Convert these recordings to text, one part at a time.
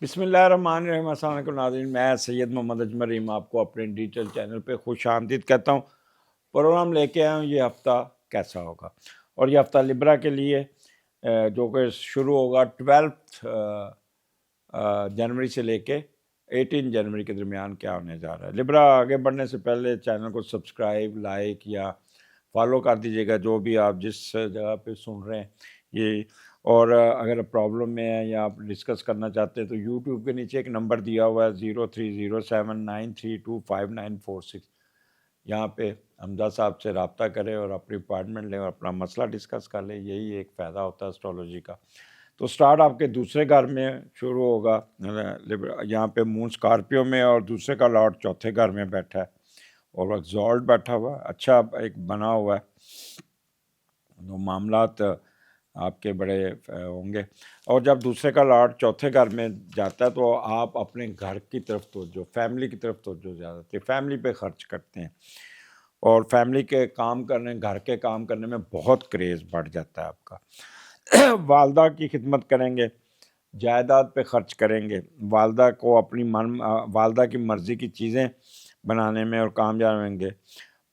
بسم اللہ الرحمن الرحیم۔ السلام علیکم ناظرین، میں سید محمد اجمل رحیم آپ کو اپنے ڈیجیٹل چینل پہ خوش آمدید کہتا ہوں۔ پروگرام لے کے آیا ہوں یہ ہفتہ کیسا ہوگا، اور یہ ہفتہ لبرا کے لیے جو کہ شروع ہوگا 12 جنوری سے لے کے 18 جنوری کے درمیان کیا ہونے جا رہا ہے۔ لبرا آگے بڑھنے سے پہلے چینل کو سبسکرائب، لائک یا فالو کر دیجیے گا جو بھی آپ جس جگہ پہ سن رہے ہیں یہ، اور اگر پرابلم میں ہے یا آپ ڈسکس کرنا چاہتے ہیں تو یوٹیوب کے نیچے ایک نمبر دیا ہوا ہے 030793254946، یہاں پہ حمزہ صاحب سے رابطہ کریں اور اپنی اپائنٹمنٹ لیں اور اپنا مسئلہ ڈسکس کر لیں۔ یہی ایک فائدہ ہوتا ہے اسٹرالوجی کا۔ تو سٹارٹ آپ کے دوسرے گھر میں شروع ہوگا، یہاں پہ مون اسکارپیو میں، اور دوسرے کا لارڈ چوتھے گھر میں بیٹھا ہے اور ایگزالٹ بیٹھا ہوا ہے، اچھا ایک بنا ہوا ہے، تو معاملات آپ کے بڑے ہوں گے۔ اور جب دوسرے کا لارڈ چوتھے گھر میں جاتا ہے تو آپ اپنے گھر کی طرف توجہ، فیملی کی طرف توجہ زیادہ ہوتی ہے، فیملی پہ خرچ کرتے ہیں، اور فیملی کے کام کرنے، گھر کے کام کرنے میں بہت کریز بڑھ جاتا ہے آپ کا۔ والدہ کی خدمت کریں گے، جائیداد پہ خرچ کریں گے، والدہ کو اپنی والدہ کی مرضی کی چیزیں بنانے میں اور کامیاب رہیں گے۔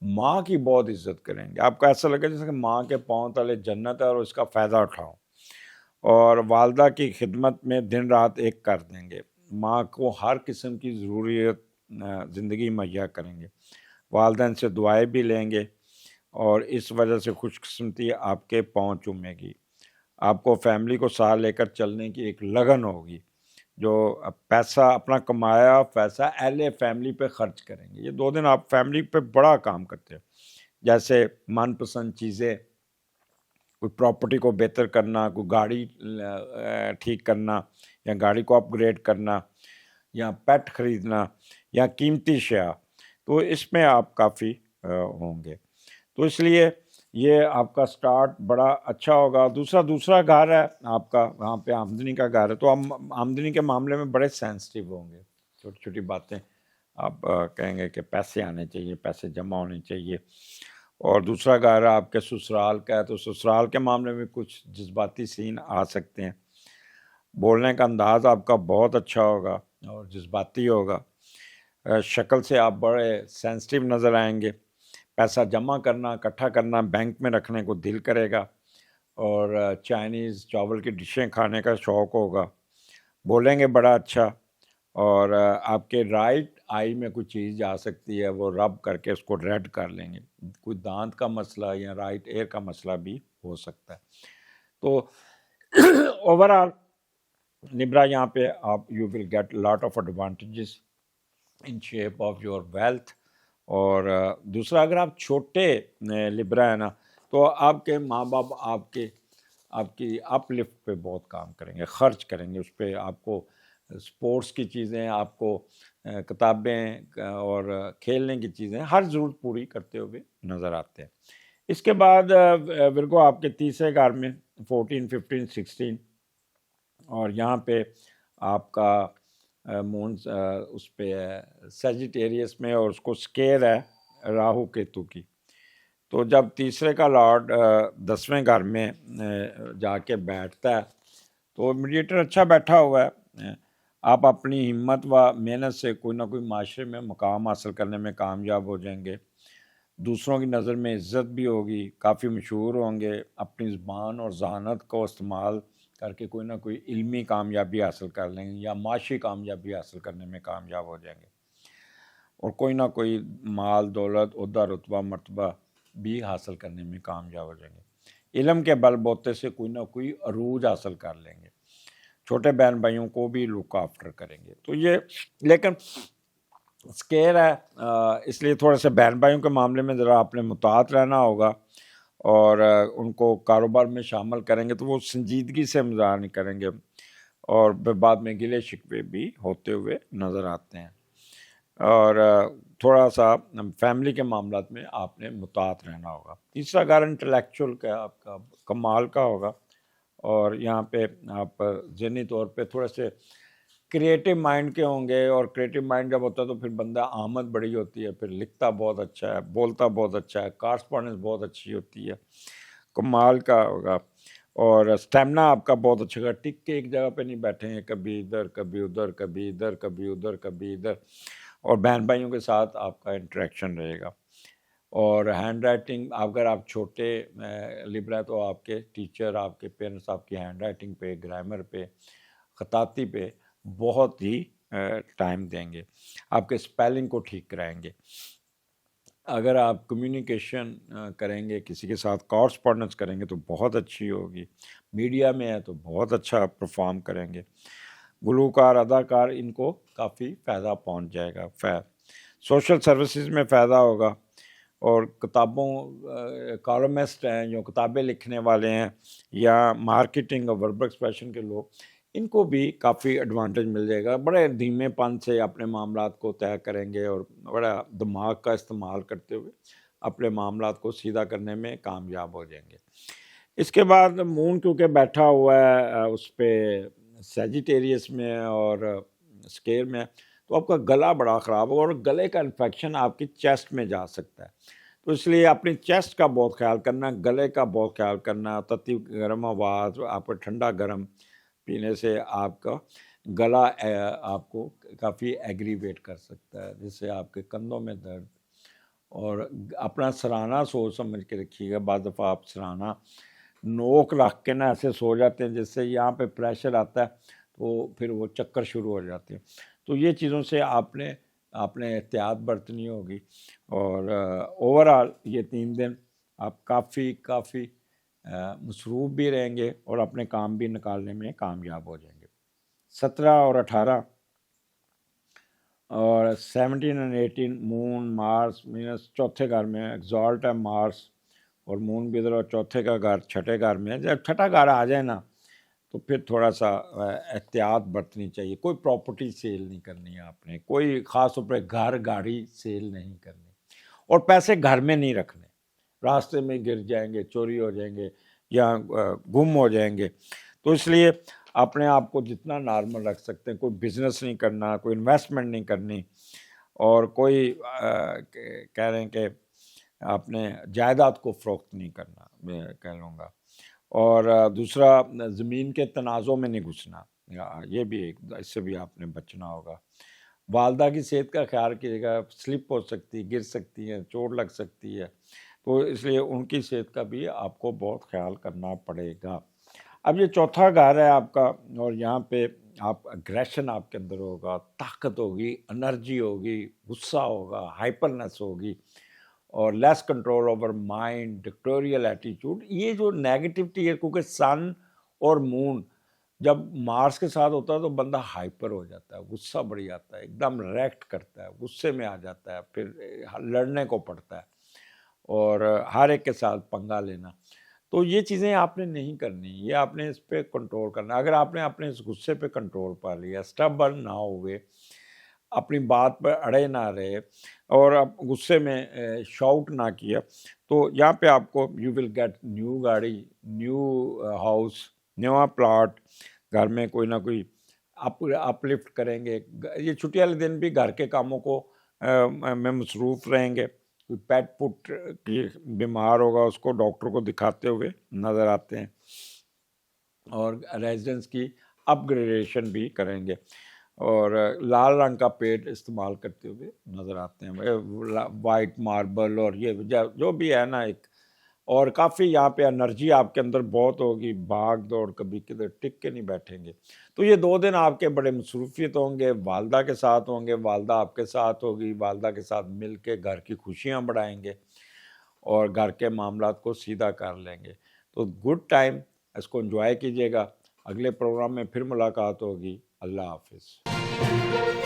ماں کی بہت عزت کریں گے، آپ کو ایسا لگے جیسے کہ ماں کے پاؤں تلے جنت ہے اور اس کا فائدہ اٹھاؤ، اور والدہ کی خدمت میں دن رات ایک کر دیں گے، ماں کو ہر قسم کی ضروریت زندگی مہیا کریں گے، والدین سے دعائیں بھی لیں گے، اور اس وجہ سے خوش قسمتی آپ کے پاؤں چومے گی۔ آپ کو فیملی کو ساتھ لے کر چلنے کی ایک لگن ہوگی، جو پیسہ اپنا کمایا پیسہ اہل فیملی پہ خرچ کریں گے۔ یہ 2 دن آپ فیملی پہ بڑا کام کرتے ہیں، جیسے من پسند چیزیں، کوئی پراپرٹی کو بہتر کرنا، کوئی گاڑی ٹھیک کرنا، یا گاڑی کو اپ گریڈ کرنا، یا پیٹ خریدنا، یا قیمتی اشیاء، تو اس میں آپ کافی ہوں گے۔ تو اس لیے یہ آپ کا سٹارٹ بڑا اچھا ہوگا۔ دوسرا گھر ہے آپ کا، وہاں پہ آمدنی کا گھر ہے، تو ہم آمدنی کے معاملے میں بڑے سینسٹیو ہوں گے، چھوٹی چھوٹی باتیں آپ کہیں گے کہ پیسے آنے چاہیے، پیسے جمع ہونے چاہیے۔ اور دوسرا گھر آپ کے سسرال کا ہے، تو سسرال کے معاملے میں کچھ جذباتی سین آ سکتے ہیں، بولنے کا انداز آپ کا بہت اچھا ہوگا اور جذباتی ہوگا، شکل سے آپ بڑے سینسٹیو نظر آئیں گے، پیسہ جمع کرنا، اکٹھا کرنا، بینک میں رکھنے کو دل کرے گا، اور چائنیز چاول کی ڈشیں کھانے کا شوق ہوگا، بولیں گے بڑا اچھا، اور آپ کے رائٹ آئی میں کوئی چیز جا سکتی ہے، وہ رب کر کے اس کو ریڈ کر لیں گے، کوئی دانت کا مسئلہ یا رائٹ ایئر کا مسئلہ بھی ہو سکتا ہے۔ تو اوور آل لبرا یہاں پہ آپ you will get lot of advantages in shape of your wealth. اور دوسرا، اگر آپ چھوٹے لبرا ہیں نا، تو آپ کے ماں باپ آپ کی اپ لفٹ پہ بہت کام کریں گے، خرچ کریں گے اس پہ، آپ کو سپورٹس کی چیزیں، آپ کو کتابیں اور کھیلنے کی چیزیں، ہر ضرورت پوری کرتے ہوئے نظر آتے ہیں۔ اس کے بعد ورگو آپ کے تیسرے گھر میں 14 15 16، اور یہاں پہ آپ کا مون اس پہ ہے سیجیٹیریس میں، اور اس کو سکیر ہے راہو کیتو کی۔ تو جب تیسرے کا لارڈ 10ویں گھر میں جا کے بیٹھتا ہے تو میڈیٹر اچھا بیٹھا ہوا ہے، آپ اپنی ہمت و محنت سے کوئی نہ کوئی معاشرے میں مقام حاصل کرنے میں کامیاب ہو جائیں گے، دوسروں کی نظر میں عزت بھی ہوگی، کافی مشہور ہوں گے، اپنی زبان اور ذہانت کو استعمال کر کے کوئی نہ کوئی علمی کامیابی حاصل کر لیں گے، یا معاشی کامیابی حاصل کرنے میں کامیاب ہو جائیں گے، اور کوئی نہ کوئی مال، دولت، عہدہ، رتبہ، مرتبہ بھی حاصل کرنے میں کامیاب ہو جائیں گے، علم کے بل بوتے سے کوئی نہ کوئی عروج حاصل کر لیں گے، چھوٹے بہن بھائیوں کو بھی لک آفٹر کریں گے۔ تو یہ لیکن اسکیئر ہے، اس لیے تھوڑے سے بہن بھائیوں کے معاملے میں ذرا آپ نے محتاط رہنا ہوگا، اور ان کو کاروبار میں شامل کریں گے تو وہ سنجیدگی سے مظاہرہ نہیں کریں گے، اور بعد میں گلے شکوے بھی ہوتے ہوئے نظر آتے ہیں، اور تھوڑا سا فیملی کے معاملات میں آپ نے محتاط رہنا ہوگا۔ تیسرا گھر انٹلیکچوئل کا آپ کا کمال کا ہوگا، اور یہاں پہ آپ ذہنی طور پہ تھوڑے سے کریٹو مائنڈ کے ہوں گے، اور کریٹو مائنڈ جب ہوتا ہے تو پھر بندہ آمد بڑی ہوتی ہے، پھر لکھتا بہت اچھا ہے، بولتا بہت اچھا ہے، کارسپونڈنس بہت اچھی ہوتی ہے، کمال کا ہوگا، اور اسٹیمنا آپ کا بہت اچھا گا، ٹک کے ایک جگہ پہ نہیں بیٹھیں گے، کبھی ادھر کبھی ادھر کبھی ادھر کبھی ادھر کبھی ادھر، اور بہن بھائیوں کے ساتھ آپ کا انٹریکشن رہے گا۔ اور ہینڈ رائٹنگ اگر آپ چھوٹے لکھ رہے ہیں تو آپ کے ٹیچر، آپ کے پیرنٹس آپ کی ہینڈ رائٹنگ پہ، گرامر پہ، خطاطی پہ بہت ہی ٹائم دیں گے، آپ کے اسپیلنگ کو ٹھیک کرائیں گے۔ اگر آپ کمیونیکیشن کریں گے، کسی کے ساتھ کورسپونڈنس کریں گے تو بہت اچھی ہوگی، میڈیا میں ہے تو بہت اچھا پرفارم کریں گے، گلوکار، اداکار، ان کو کافی فائدہ پہنچ جائے گا۔ سوشل سروسز میں فائدہ ہوگا، اور کتابوں کالمسٹ ہیں جو کتابیں لکھنے والے ہیں، یا مارکیٹنگ اور وربل ایکسپریشن کے لوگ، ان کو بھی کافی ایڈوانٹیج مل جائے گا، بڑے دھیمے پن سے اپنے معاملات کو طے کریں گے، اور بڑا دماغ کا استعمال کرتے ہوئے اپنے معاملات کو سیدھا کرنے میں کامیاب ہو جائیں گے۔ اس کے بعد مون کیونکہ بیٹھا ہوا ہے اس پہ سیجیٹیریس میں اور اسکیئر میں، تو آپ کا گلا بڑا خراب ہوگا، اور گلے کا انفیکشن آپ کی چیسٹ میں جا سکتا ہے، تو اس لیے اپنی چیسٹ کا بہت خیال کرنا، گلے کا بہت خیال کرنا، تتی گرم آواز، آپ کو ٹھنڈا گرم پینے سے آپ کا گلا آپ کو کافی ایگریویٹ کر سکتا ہے، جس سے آپ کے کندھوں میں درد، اور اپنا سرانا سوچ سمجھ کے رکھیے گا۔ بعض دفعہ آپ سرانا نوک رکھ کے نا ایسے سو جاتے ہیں، جس سے یہاں پہ پریشر آتا ہے تو پھر وہ چکر شروع ہو جاتے ہیں، تو یہ چیزوں سے آپ نے احتیاط برتنی ہوگی، اور اوورآل یہ 3 دن آپ کافی مصروف بھی رہیں گے، اور اپنے کام بھی نکالنے میں کامیاب ہو جائیں گے۔ 17 اور 18 اور 17 اور 18 مون، مارس، مینس چوتھے گھر میں ایگزالٹ ہے مارس، اور مون بھی ادھر، اور چوتھے کا گھر چھٹے گھر میں ہے۔ جب چھٹا گھر آ جائے نا تو پھر تھوڑا سا احتیاط برتنی چاہیے، کوئی پراپرٹی سیل نہیں کرنی ہے آپ نے، کوئی خاص طور پہ گھر گاڑی سیل نہیں کرنی، اور پیسے گھر میں نہیں رکھنے، راستے میں گر جائیں گے، چوری ہو جائیں گے، یا گم ہو جائیں گے، تو اس لیے اپنے آپ کو جتنا نارمل رکھ سکتے ہیں، کوئی بزنس نہیں کرنا، کوئی انویسٹمنٹ نہیں کرنی، اور کوئی کہہ رہے ہیں کہ آپ نے جائیداد کو فروخت نہیں کرنا، میں کہہ لوں گا، اور دوسرا زمین کے تنازع میں نہیں گھسنا، یہ بھی ایک، اس سے بھی آپ نے بچنا ہوگا۔ والدہ کی صحت کا خیال کیجیے گا، سلپ ہو سکتی، گر سکتی ہے، چوٹ لگ سکتی ہے، تو اس لیے ان کی صحت کا بھی آپ کو بہت خیال کرنا پڑے گا۔ اب یہ چوتھا گھر ہے آپ کا، اور یہاں پہ آپ اگریشن آپ کے اندر ہوگا، طاقت ہوگی، انرجی ہوگی، غصہ ہوگا، ہائپرنس ہوگی، اور لیس کنٹرول اوور مائنڈ، ڈکٹوریل ایٹیچیوڈ، یہ جو نیگیٹیوٹی ہے، کیونکہ سن اور مون جب مارس کے ساتھ ہوتا ہے تو بندہ ہائپر ہو جاتا ہے، غصہ بڑی آتا ہے، ایک دم ریئیکٹ کرتا ہے، غصے میں آ جاتا ہے، پھر لڑنے کو پڑتا ہے، اور ہر ایک کے ساتھ پنگا لینا، تو یہ چیزیں آپ نے نہیں کرنی، یہ آپ نے اس پہ کنٹرول کرنا۔ اگر آپ نے اپنے اس غصے پہ کنٹرول پا لیا، اسٹبرن نہ ہوئے، اپنی بات پر اڑے نہ رہے، اور اب غصے میں شاؤٹ نہ کیا، تو یہاں پہ آپ کو یو ول گیٹ نیو گاڑی، نیو ہاؤس، نیا پلاٹ، گھر میں کوئی نہ کوئی اپ لفٹ کریں گے۔ یہ چھٹی والے دن بھی گھر کے کاموں کو میں مصروف رہیں گے، کوئی پیٹ پٹ کی بیمار ہوگا، اس کو ڈاکٹر کو دکھاتے ہوئے نظر آتے ہیں، اور ریزیڈنس کی اپ گریڈیشن بھی کریں گے، اور لال رنگ کا پیٹ استعمال کرتے ہوئے نظر آتے ہیں، وائٹ ماربل، اور یہ جو بھی ہے نا ایک، اور کافی یہاں پہ انرجی آپ کے اندر بہت ہوگی، بھاگ دوڑ، کبھی کدھر ٹک کے نہیں بیٹھیں گے، تو یہ 2 دن آپ کے بڑے مصروفیت ہوں گے، والدہ کے ساتھ ہوں گے، والدہ آپ کے ساتھ ہوگی، والدہ کے ساتھ مل کے گھر کی خوشیاں بڑھائیں گے، اور گھر کے معاملات کو سیدھا کر لیں گے، تو گڈ ٹائم، اس کو انجوائے کیجیے گا۔ اگلے پروگرام میں پھر ملاقات ہوگی، اللہ حافظ۔